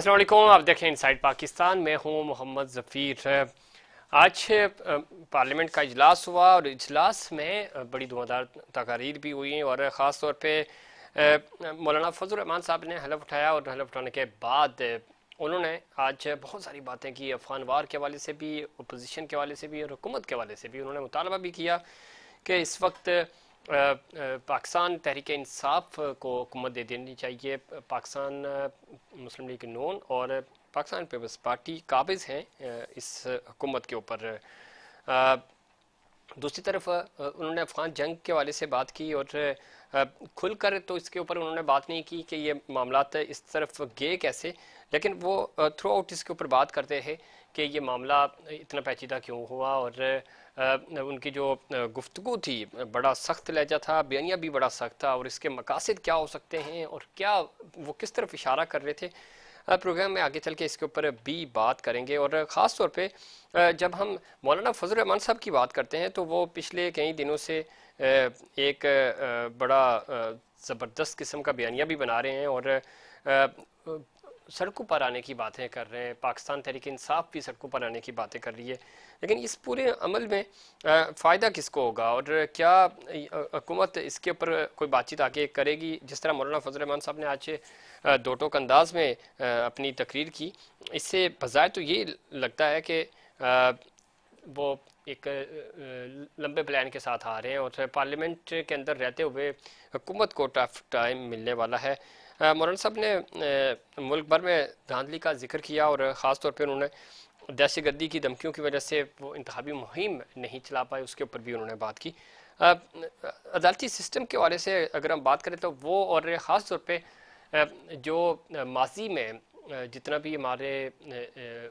अस्सलाम वालेकुम, आप देख रहे हैं इनसाइड पाकिस्तान। मैं हूं मोहम्मद ज़फ़ीर। आज पार्लियामेंट का इजलास हुआ और इजलास में बड़ी धुआंधार तकारीर भी हुई और ख़ास तौर पे मौलाना फजल रहमान साहब ने हलफ उठाया और हलफ उठाने के बाद उन्होंने आज बहुत सारी बातें की। अफगान वार के हवाले से भी, अपोजिशन के हवाले से भी और हुकूमत के हवाले से भी उन्होंने मुतालबा भी किया कि इस वक्त पाकिस्तान तहरीक इंसाफ को हुकूमत दे देनी चाहिए। पाकिस्तान मुस्लिम लीग नून और पाकिस्तान पीपल्स पार्टी काबिज हैं इस हुकूमत के ऊपर। दूसरी तरफ उन्होंने अफगान जंग के हवाले से बात की और खुलकर तो इसके ऊपर उन्होंने बात नहीं की कि ये मामलात इस तरफ गए कैसे, लेकिन वो थ्रू आउट इसके ऊपर बात करते हैं कि ये मामला इतना पेचीदा क्यों हुआ। और उनकी जो गुफ्तगू थी, बड़ा सख्त लहजा था, बयानिया भी बड़ा सख्त था और इसके मकासद क्या हो सकते हैं और क्या वो किस तरफ इशारा कर रहे थे। प्रोग्राम में आगे चल के इसके ऊपर भी बात करेंगे। और ख़ास तौर पे जब हम मौलाना फजल रहमान साहब की बात करते हैं तो वो पिछले कई दिनों से एक बड़ा ज़बरदस्त किस्म का बयानिया भी बना रहे हैं और सड़कों पर आने की बातें कर रहे हैं। पाकिस्तान तहरीक इंसाफ भी सड़कों पर आने की बातें कर रही है, लेकिन इस पूरे अमल में फ़ायदा किसको होगा और क्या हुकूमत इसके ऊपर कोई बातचीत आगे करेगी। जिस तरह मौलाना फजल रहमान साहब ने आज दो टोक अंदाज में अपनी तकरीर की, इससे बज़ाहिर तो ये लगता है कि वो एक लंबे प्लान के साथ आ रहे हैं और पार्लियामेंट के अंदर रहते हुए हुकूमत को टफ टाइम मिलने वाला है। मौलाना साहब ने मुल्क भर में धांधली का जिक्र किया और ख़ास तौर पर उन्होंने दहशत गर्दी की धमकियों की वजह से वो इंतखाबी मुहिम नहीं चला पाए, उसके ऊपर भी उन्होंने बात की। अदालती सिस्टम के हवाले से अगर हम बात करें तो वो और ख़ास तौर पे जो माजी में जितना भी हमारे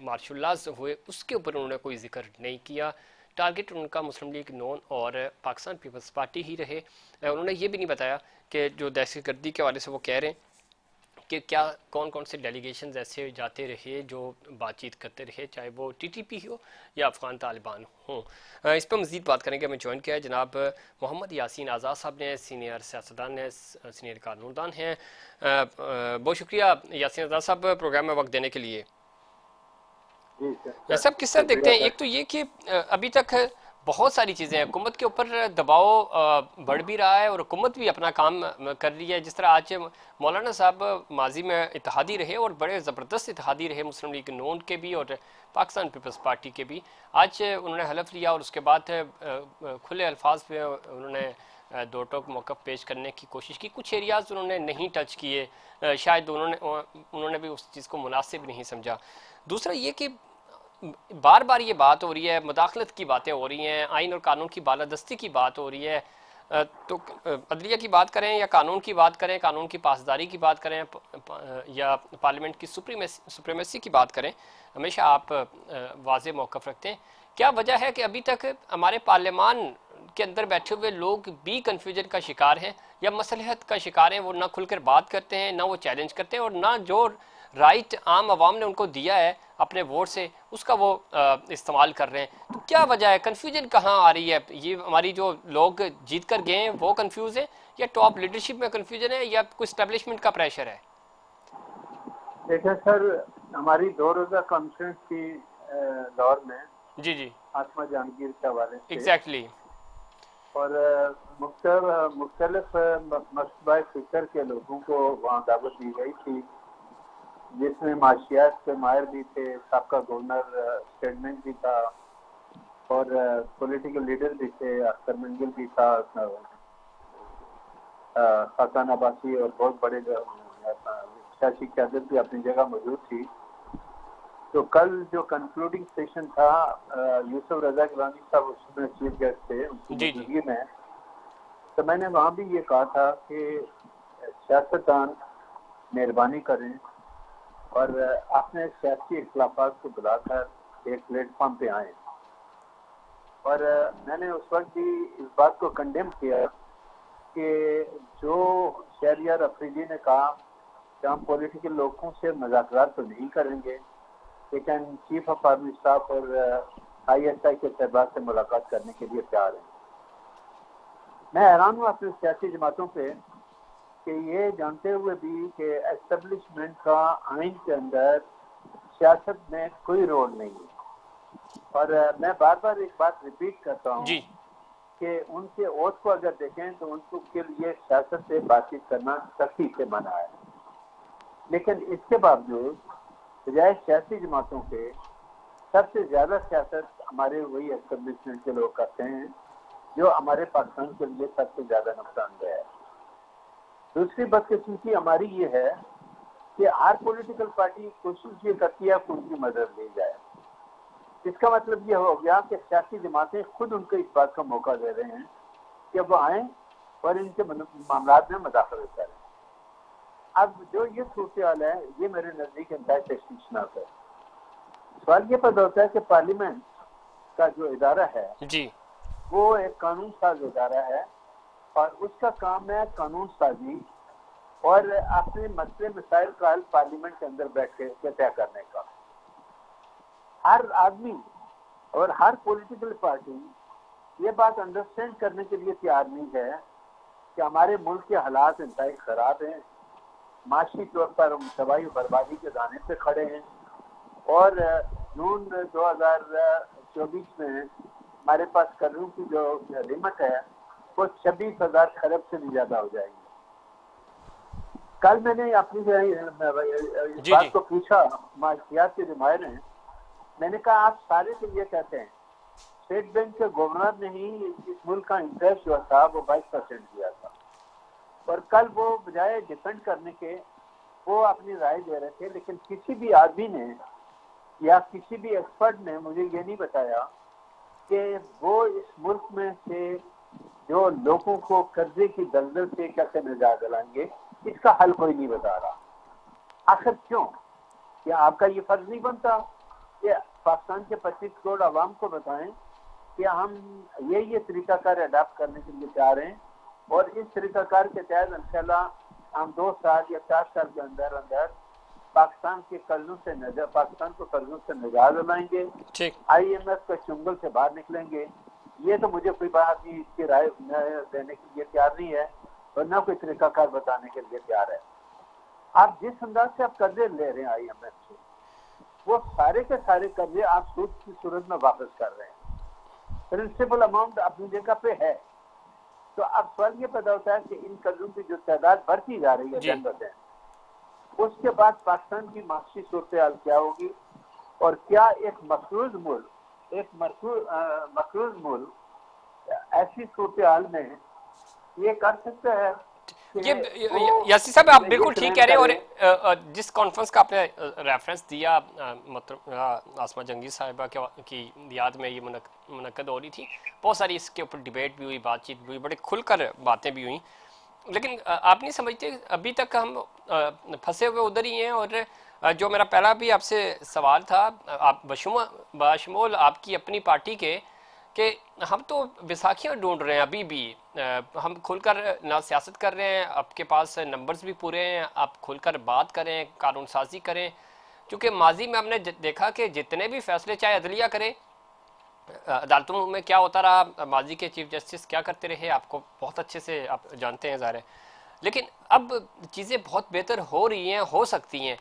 मार्शल्लाज हुए उसके ऊपर उन्होंने कोई जिक्र नहीं किया। टारगेट उनका मुस्लिम लीग नून और पाकिस्तान पीपल्स पार्टी ही रहे। उन्होंने ये भी नहीं बताया कि जो दहशत गर्दी के हवाले से वो कह रहे हैं कि क्या कौन कौन से डेलीगेशन ऐसे जाते रहे जो बातचीत करते रहे, चाहे वो टीटीपी हो या अफगान तालिबान हों। इस पर मज़ीद बात करेंगे। हमें ज्वाइन किया है जनाब मोहम्मद यासीन आज़ाद साहब ने, सीनियर सियासतदान हैं, सीनियर कानूनदान हैं। बहुत शुक्रिया यासीन आज़ाद साहब प्रोग्राम में वक्त देने के लिए। सब किस तरह देखते हैं, एक तो ये कि अभी तक बहुत सारी चीज़ें हैं, हुकूमत के ऊपर दबाव बढ़ भी रहा है और हुकूमत भी अपना काम कर रही है। जिस तरह आज मौलाना साहब माजी में इत्तेहादी रहे और बड़े ज़बरदस्त इत्तेहादी रहे, मुस्लिम लीग नून के भी और पाकिस्तान पीपल्स पार्टी के भी। आज उन्होंने हलफ लिया और उसके बाद खुले अल्फाज में उन्होंने दो टोक मौक़िफ़ पेश करने की कोशिश की। कुछ एरियाज़ उन्होंने नहीं टच किए, शायद उन्होंने भी उस चीज़ को मुनासिब नहीं समझा। दूसरा ये कि बार बार ये बात हो रही है, मुदाखलत की बातें हो रही हैं, आइन और कानून की बालादस्ती की बात हो रही है। तो अदलिया की बात करें या कानून की बात करें, कानून की पासदारी की बात करें या पार्लियामेंट की सुप्रीमेसी की बात करें, हमेशा आप वाज़ेह मौक़िफ़ रखते हैं। क्या वजह है कि अभी तक हमारे पार्लियामान के अंदर बैठे हुए लोग भी कन्फ्यूजन का शिकार हैं या मसलहत का शिकार हैं? वो ना खुलकर बात करते हैं, ना वो चैलेंज करते हैं और ना जो राइट आम आवाम ने उनको दिया है अपने वोट से उसका वो इस्तेमाल कर रहे हैं। तो क्या वजह है, कन्फ्यूजन कहाँ आ रही है? ये हमारी जो लोग जीत कर गए हैं वो कन्फ्यूज है या टॉप लीडरशिप में कन्फ्यूजन है या कोई स्टैब्लिशमेंट का प्रेशर है? देखिए सर, हमारी 2 रोज़ा कॉन्फ्रेंस की दौर में जी जी आसमा जहांगीर के हवाले से एग्जैक्टली और मुख्तलिफ मसबा फिक्र के लोगों को वहाँ दावत दी गई थी, जिसमें माशियात के माहिर भी थे, सबका गवर्नर स्टेटमेंट भी था और पॉलिटिकल लीडर भी थे, अख्तर मंजिल भी था, खाकान अब्बासी और बहुत बड़े सियासी क़यादत भी अपनी जगह मौजूद थी। तो कल जो कंक्लूडिंग सेशन था, यूसुफ रजा गिलानी साहब उसमें चीफ गेस्ट थे, उनकी मौजूदगी में, तो मैंने वहाँ भी ये कहा था कि सियासतदान मेहरबानी करें और अपने सियासी इख्लाफात को बुलाकर एक प्लेटफॉर्म पे आए। और मैंने उस वक्त भी इस बात को कंडेम किया कि जो शहरियार अफरीदी ने कहा कि हम पॉलिटिकल लोगों से मुज़ाकरात तो नहीं करेंगे, लेकिन चीफ ऑफ आर्मी स्टाफ और ISI के सहबाज से मुलाकात करने के लिए तैयार हैं। मैं हैरान हूँ अपनी सियासी जमातों पे कि ये जानते हुए भी कि एस्टेब्लिशमेंट का आइन के अंदर सियासत में कोई रोल नहीं है। और मैं बार बार एक बात रिपीट करता हूँ जी कि उनके ओथ को अगर देखें तो उनको के लिए सियासत से बातचीत करना सख्ती से मना है, लेकिन इसके बावजूद बजाय सियासी जमातों के सबसे ज्यादा सियासत हमारे वही एस्टेब्लिशमेंट के लोग करते हैं, जो हमारे पाकिस्तान के लिए सबसे ज्यादा नुकसानदेह है। दूसरी बदकिस्मती हमारी ये है कि हर पॉलिटिकल पार्टी कोशिश ये करती है कि उनकी मदद ली जाए। इसका मतलब ये हो गया कि सियासी जमातें खुद उनको इस बात का मौका दे रहे हैं कि वो आए और इनके मामला में मदाखलत करें। अब जो ये सूरत है ये मेरे नजदीक इंतहाई तशवीशनाक है। सवाल ये पैदा होता है कि पार्लियामेंट का जो इदारा है जी वो एक कानून साज इदारा है और उसका काम है कानून साजी और अपने मसले मसाइल का हल पार्लियामेंट के अंदर बैठ के तय करने का। हर आदमी और हर पॉलिटिकल पार्टी ये बात अंडरस्टैंड करने के लिए तैयार नहीं है कि हमारे मुल्क के हालात इंतहाई खराब हैं, माशी तौर पर हम तबाही बर्बादी के दाने पे खड़े हैं और जून 2024 में हमारे पास कर्जों की जो लिमिट है वो 26,000 खरब से भी ज्यादा हो जाएगी। कल मैंने अपनी इस बात को पूछा माशियात के जो माहिर हैं, मैंने कहा आप सारे के लिए कहते हैं स्टेट बैंक के गवर्नर ने ही इस मुल्क का इंटरेस्ट जो था वो 22% दिया था और कल वो बजाय डिफेंड करने के वो अपनी राय दे रहे थे, लेकिन किसी भी आदमी ने या किसी भी एक्सपर्ट ने मुझे ये नहीं बताया कि वो इस मुल्क में से जो लोगों को कर्जे की दलदल से कैसे निजात दिलाएंगे, इसका हल कोई नहीं बता रहा। आखिर क्यों? क्या आपका ये फर्ज नहीं बनता कि पाकिस्तान के 25 करोड़ आवाम को बताएं कि हम ये तरीकाकार अडाप्ट करने के लिए तैयार हैं और इस तरीकाकार के तहत इंशाल्लाह हम 2 साल या 4 साल के अंदर अंदर पाकिस्तान के कर्जों से पाकिस्तान को कर्जों से निजात दिलाएंगे, IMF के चुंगल से बाहर निकलेंगे। ये तो मुझे कोई बात नहीं, इसकी राय देने के लिए तैयार नहीं है और न कोई तरीकाकार बताने के लिए तैयार है। आप जिस अंदाज से आप कर्जे ले रहे हैं IMF से, वो सारे के सारे कर्जे आप सूद की सूरत में वापस कर रहे हैं। प्रिंसिपल अमाउंट अपनी जगह पे है, तो अब सवाल ये पैदा होता है कि इन कर्जों की जो तादाद बढ़ती जा रही है दिन ब दिन, उसके बाद पाकिस्तान की माशी सूरत हाल क्या होगी और क्या एक मकरूज मुल्क ऐसी सूरत हाल में ये कर सकता है? ये यासी साहब आप बिल्कुल ठीक कह रहे हैं। और जिस कॉन्फ्रेंस का आपने रेफरेंस दिया, मतलब आसमा जंगी साहिबा की याद में ये मुनक्कद हो रही थी, बहुत सारी इसके ऊपर डिबेट भी हुई, बातचीत भी हुई, बड़े खुलकर बातें भी हुई, लेकिन आप नहीं समझते अभी तक हम फंसे हुए उधर ही हैं। और जो मेरा पहला भी आपसे सवाल था, आप बशमूल आपकी अपनी पार्टी के कि हम तो विसाखियाँ ढूंढ रहे हैं अभी भी, हम खुलकर ना सियासत कर रहे हैं, आपके पास नंबर्स भी पूरे हैं, आप खुलकर बात करें, कानून साजी करें। क्योंकि माजी में हमने देखा कि जितने भी फैसले चाहे अदलिया करे, अदालतों में क्या होता रहा, माजी के चीफ जस्टिस क्या करते रहे, आपको बहुत अच्छे से आप जानते हैं ज़ाहिर है। लेकिन अब चीज़ें बहुत बेहतर हो रही हैं, हो सकती हैं,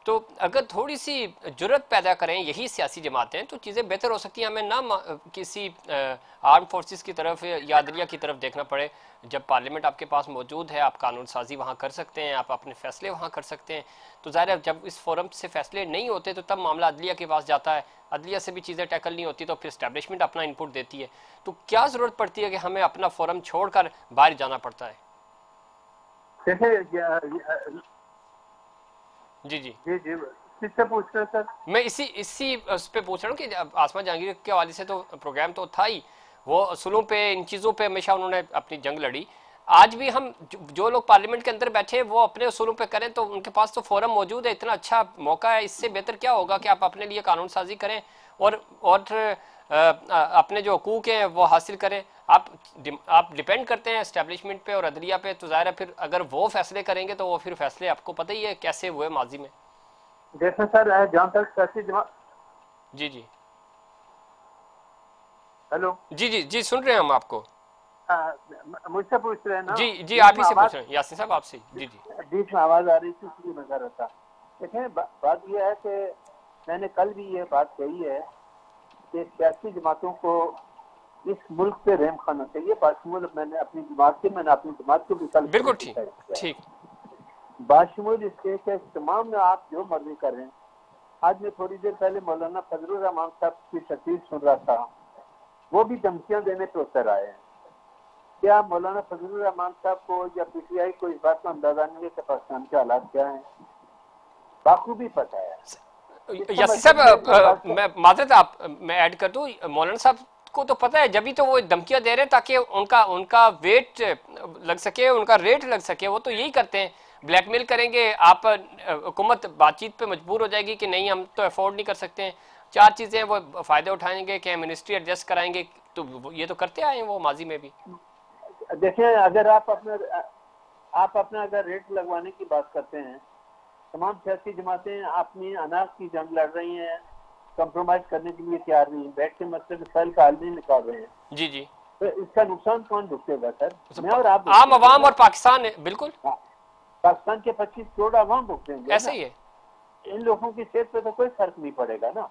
तो अगर थोड़ी सी जुर्रत पैदा करें यही सियासी जमातें, तो चीज़ें बेहतर हो सकती हैं। हमें ना किसी आर्म फोर्सेस की तरफ या अदलिया की तरफ देखना पड़े। जब पार्लियामेंट आपके पास मौजूद है, आप कानून साजी वहाँ कर सकते हैं, आप अपने फैसले वहाँ कर सकते हैं। तो ज़ाहिर है जब इस फोरम से फैसले नहीं होते तो तब मामला अदलिया के पास जाता है, अदलिया से भी चीज़ें टैकल नहीं होती तो फिर इस्टेब्लिशमेंट अपना इनपुट देती है। तो क्या ज़रूरत पड़ती है कि हमें अपना फोरम छोड़कर बाहर जाना पड़ता है? जी जी जी जी, किससे पूछ रहे हैं सर? मैं इसी उस पे पूछ रहा हूँ कि आसमा जहांगीर के हवाले से तो प्रोग्राम तो था ही, वो असूलों पे, इन चीज़ों पे हमेशा उन्होंने अपनी जंग लड़ी। आज भी हम जो लोग पार्लियामेंट के अंदर बैठे हैं वो अपने असूलों पे करें, तो उनके पास तो फोरम मौजूद है, इतना अच्छा मौका है। इससे बेहतर क्या होगा कि आप अपने लिए कानून साजी करें और अपने जो हकूक हैं वो हासिल करें। आप डिपेंड करते हैं इस्टेब्लिशमेंट पे और अदलिया पे, तो ज़ाहिर है फिर अगर वो फैसले करेंगे तो वो फिर फैसले आपको पता ही है कैसे हुए माजी में। जैसे सर जहाँ तक सियासी जमात, जी जी हेलो, जी जी जी सुन रहे हैं हम आपको। मुझसे पूछ रहे हैं ना, जी जी, बीच आप में ही से पूछ आवाज रहे हैं यासीन साहब, आपसे। जी जी। बीच में आवाज आ रही थी इसलिए मैं कर रहा था। देखें, बात यह है कि मैंने कल भी ये बात कही है कि सियासी जमातों को इस मुल्क पे रहम खाना चाहिए। बाशमूल मैंने अपनी जमात को भी कल बिल्कुल ठीक। क्रिटिसाइज किया ठीक। है। बाशमूल इसके कि तमाम में आप जो मर्जी करें। आज मैं थोड़ी देर पहले मौलाना फजलुर रहमान साहब की तकरीर सुन रहा था, वो भी धमकियां देने पे उतर आए हैं। क्या मौलाना फजलुर रहमान साहब को या पीटीआई को इस बात का अंदाजा नहीं है कि पाकिस्तान के हालात क्या हैं? बाखूबी पता है। इसका यासीन मतलब ये है कि साहब, मैं माजरत आप मैं ऐड कर दूं, मौलाना साहब को तो पता है, जब भी तो वो धमकियां दे रहे हैं ताकि उनका उनका वेट लग सके, उनका रेट लग सके। वो तो यही करते हैं, ब्लैकमेल करेंगे आप, हुकूमत बातचीत पे मजबूर हो जाएगी कि नहीं हम तो अफोर्ड नहीं कर सकते हैं, चार चीजें वो फायदे उठाएंगे कि मिनिस्ट्री एडजस्ट कराएंगे। तो ये तो करते आए हैं वो माजी में भी। देखें, अगर आप अपना अगर रेट लगवाने की बात करते हैं, तमाम सियासी जमातें अपनी अनाज की जंग लड़ रही हैं, कंप्रोमाइज करने के लिए तैयार नहीं, बैठ के मसले मसाइल का हल नहीं निकाल रहे हैं। जी जी। तो इसका नुकसान कौन भुगतेगा सर? तो मैं और आप आम भुगतेंगे आवाम ना। और पाकिस्तान, बिल्कुल हाँ, पाकिस्तान के 25 करोड़ आवाम भुगतेंगे ऐसे ना। ही है। इन लोगों की सेहत पे तो कोई फर्क नहीं पड़ेगा ना।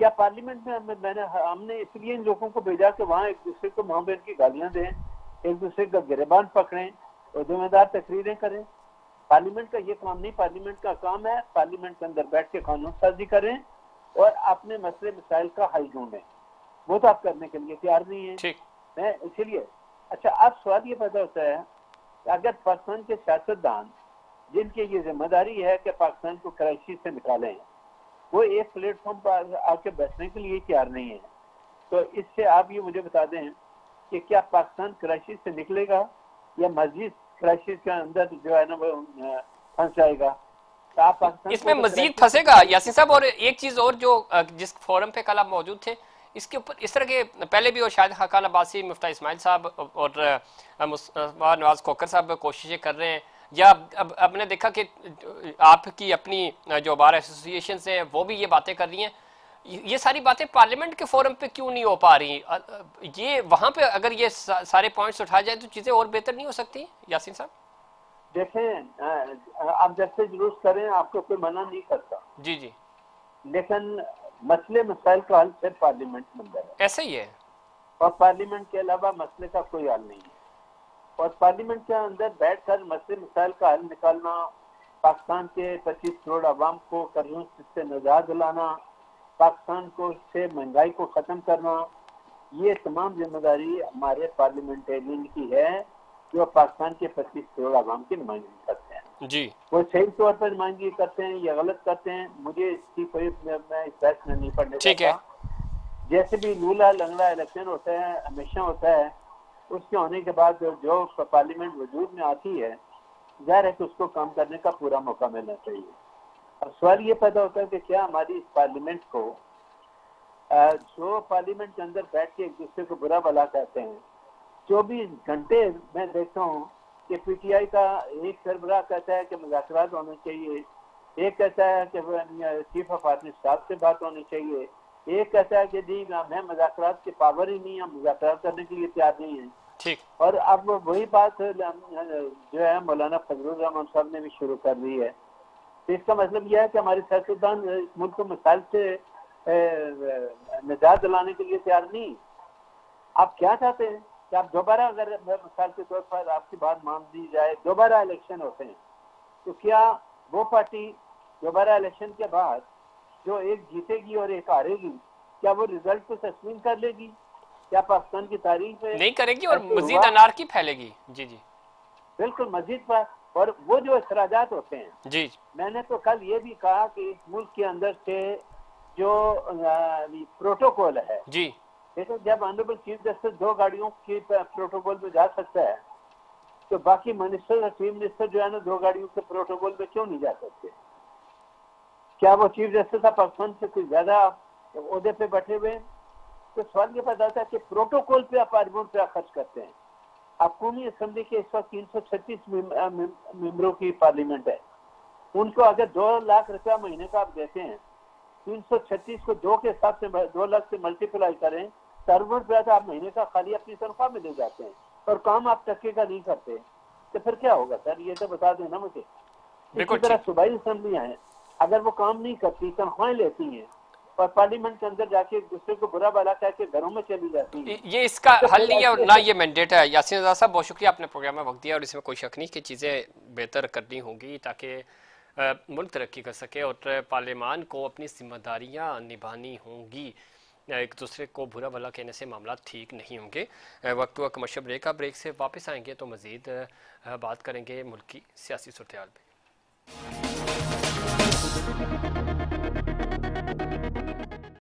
क्या पार्लियामेंट में हमने इसलिए इन लोगों को भेजा कि वहाँ एक दूसरे को मुंह की गालियां दें, एक दूसरे का गिरबान पकड़ें और जिम्मेदार तकरीरें करें? पार्लियामेंट का ये काम नहीं। पार्लियामेंट का काम है पार्लियामेंट के अंदर बैठ के कानून साजी करें और अपने मसले मसाइल का हल ढूंढें। वो तो आप करने के लिए तैयार नहीं है। ठीक। मैं इसीलिए, अच्छा, अब सवाल ये पैदा होता है कि अगर पाकिस्तान के सियासतदान, जिनकी ये जिम्मेदारी है कि पाकिस्तान को क्राइसिस से निकालें, वो एक प्लेटफॉर्म पर आके बैठने के लिए तैयार नहीं है, तो इससे आप ये मुझे बता दें कि क्या पाकिस्तान क्राइसिस से निकलेगा या मजीद क्राइसिस के अंदर जो है ना वो फंस जाएगा? तो आप पाकिस्तान इसमें को तो मजीद क्राइसिस से फंसेगा निकाल। यासीन साहब। और एक चीज और, जो जिस फोरम पे कल आप मौजूद थे, इसके ऊपर इस तरह के पहले भी, और शायद हकान अब्बासी, मुफ्ती इस्माइल साहब और मुस्तफा नवाज खोखर साहब कोशिशें कर रहे हैं, या अब आपने देखा कि आपकी अपनी जो बार एसोसिएशन है वो भी ये बातें कर रही हैं। ये सारी बातें पार्लियामेंट के फोरम पे क्यों नहीं हो पा रही? ये वहां पे अगर ये सारे पॉइंट्स उठाए जाए तो चीजें और बेहतर नहीं हो सकती यासीन साहब? देखें, आप जैसे जुलूस करें, आपको कोई मना नहीं करता, जी जी। लेकिन मसले मसाइल का हल सिर्फ पार्लियामेंट में अंदर है ऐसे ही है। और पार्लियामेंट के अलावा मसले का कोई हल नहीं है। और पार्लियामेंट के अंदर बैठकर मसले मसाइल का हल निकालना, पाकिस्तान के 25 करोड़ आवाम को कर्जों से निजात दिलाना, पाकिस्तान को से महंगाई को खत्म करना, ये तमाम जिम्मेदारी हमारे पार्लियामेंटेरियन की है जो पाकिस्तान के 25 करोड़ आवाम की नुमाइंदगी करते हैं। जी। वो सही तौर पर नुमाइंदगी करते हैं या गलत करते हैं, मुझे इसकी कोई, मैं इस बहस में नहीं पढ़ने ठीक है। जाता। जैसे भी लूला लंगड़ा इलेक्शन होता है, हमेशा होता है, उसके होने के बाद जो पार्लियामेंट वजूद में आती है, जाहिर है कि उसको काम करने का पूरा मौका मिलना चाहिए। अब सवाल ये पैदा होता है कि क्या हमारी इस पार्लियामेंट को, जो पार्लियामेंट के अंदर बैठ के एक दूसरे को बुरा भला कहते हैं, 24 घंटे मैं देखता हूँ कि पीटीआई का एक सरबराह कहता है कि मुज़ाकरात होने चाहिए, एक कहता है कि चीफ ऑफ आर्मी स्टाफ से बात होनी चाहिए, एक कहता है कि जी हमें मुज़ाकरात की पावर ही नहीं, हम मुज़ाकरात करने के लिए तैयार नहीं है। ठीक। और अब वही बात जो है मौलाना फजलुर रहमान साहब ने भी शुरू कर दी है। तो इसका मतलब यह है कि हमारे सियासतदान इस मुल्क को मिसाइल से निजात दिलाने के लिए तैयार नहीं। आप क्या चाहते हैं कि आप दोबारा, अगर मिसाल के तौर पर आपकी बात मान दी जाए, दोबारा इलेक्शन होते हैं, तो क्या वो पार्टी दोबारा इलेक्शन के बाद जो एक जीतेगी और एक हारेगी, क्या वो रिजल्ट को तस्लीम कर लेगी? क्या पाकिस्तान की तारीख है नहीं करेगी और ऐसे मजीद हुआ? अनारकी फैलेगी। जी जी। बिल्कुल मस्जिद पर। और वो जो अखराजात होते हैं, जी मैंने तो कल ये भी कहा कि इस मुल्क के अंदर से जो प्रोटोकॉल है, जी। देखो जब ऑनरेबल चीफ जस्टिस 2 गाड़ियों की प्रोटोकॉल में जा सकता है, तो बाकी मिनिस्टर और चीफ मिनिस्टर जो है ना 2 गाड़ियों के प्रोटोकॉल में क्यों नहीं जा सकते? क्या वो चीफ जस्टिस ऑफ पाकिस्तान से कुछ ज्यादा ओहदे पे बैठे हुए हैं? तो सवाल ये पैदा होता है कि प्रोटोकॉल पे आप अरबों रुपया खर्च करते हैं। अब कौमी असम्बली के इस वक्त 336 मेंबरों की पार्लियामेंट है, उनको अगर 2 लाख रुपया महीने का आप देते हैं, 336 को 2 के हिसाब से 2 लाख से मल्टीप्लाई करें, तो अरबों रुपया तो आप महीने का खाली अपनी तनख्वाह में ले जाते हैं। और काम आप टक्के का नहीं करते, तो फिर क्या होगा सर? ये तो बता देना मुझे। इसी तरह सूबाई असम्बलियाँ हैं, अगर वो काम नहीं करती, तनख्वाहें लेती हैं और पार्लियामेंट के अंदर जाके एक दूसरे को बुरा भला कह के घरों में चली जाती हैं, ये इसका तो हल फिर नहीं है और ऐसे ना ये मैंडेट है। यासीन रज़ा साहब बहुत शुक्रिया, आपने प्रोग्राम में वक्त दिया और इसमें कोई शक नहीं कि चीज़ें बेहतर करनी होंगी ताकि मुल्क तरक्की कर सके और पार्लियामान को अपनी जिम्मेदारियां निभानी होंगी। एक दूसरे को बुरा भला कहने से मामला ठीक नहीं होंगे। वक्त हुआ कमर्शियल ब्रेक का, ब्रेक से वापस आएंगे तो मज़ीद बात करेंगे मुल्क की सियासी सूरत हाल पे।